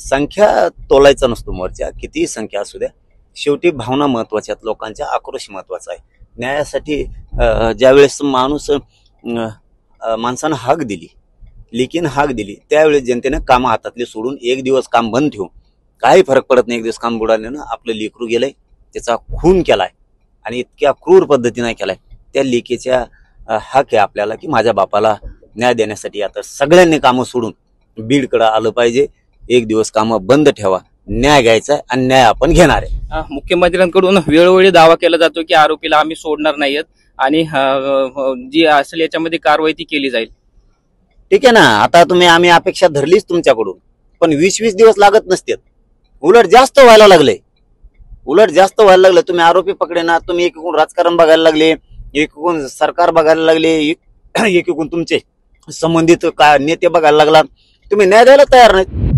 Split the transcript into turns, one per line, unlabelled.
संख्या तोलायचा नसतो मोर्चा, कितीही संख्या असू द्या, शेवटी भावना महत्वाच्या आहेत, लोकांच्या आक्रोश महत्वाचा आहे. न्यायासाठी ज्यावेळेस माणसानं हाक दिली, लेकीन हाक दिली, त्यावेळेस जनतेने कामं हातातले सोडून एक दिवस काम बंद ठेवून, काही फरक पडत नाही, एक दिवस काम बुडाल्यानं आपलं लेकरू गेलंय, त्याचा खून केलाय आणि इतक्या क्रूर पद्धतीने केलाय. त्या लेकीच्या हक आहे आपल्याला की माझ्या बापाला न्याय देण्यासाठी आता सगळ्यांनी कामं सोडून बीडकडे आलं पाहिजे. एक दिवस कामं बंद ठेवा, न्याय घ्यायचा आहे आणि न्याय आपण घेणार आहे.
मुख्यमंत्र्यांकडून वेळोवेळी दावा केला जातो की आरोपीला आम्ही सोडणार नाहीत आणि जी असेल याच्यामध्ये कारवाई ती केली जाईल.
ठीक आहे ना, आता आम्ही अपेक्षा धरलीच तुमच्याकडून, पण 20-20 दिवस लागत नसतात, उलट जास्त व्हायला लागले. तुम्ही आरोपी पकडेना, तुम्ही एकूण राजकारण बघायला लागले, एकूण सरकार बघायला लागले, एकूण तुमचे संबंधित नेते बघायला लागला, तुम्ही न्याय द्यायला तयार नाहीत.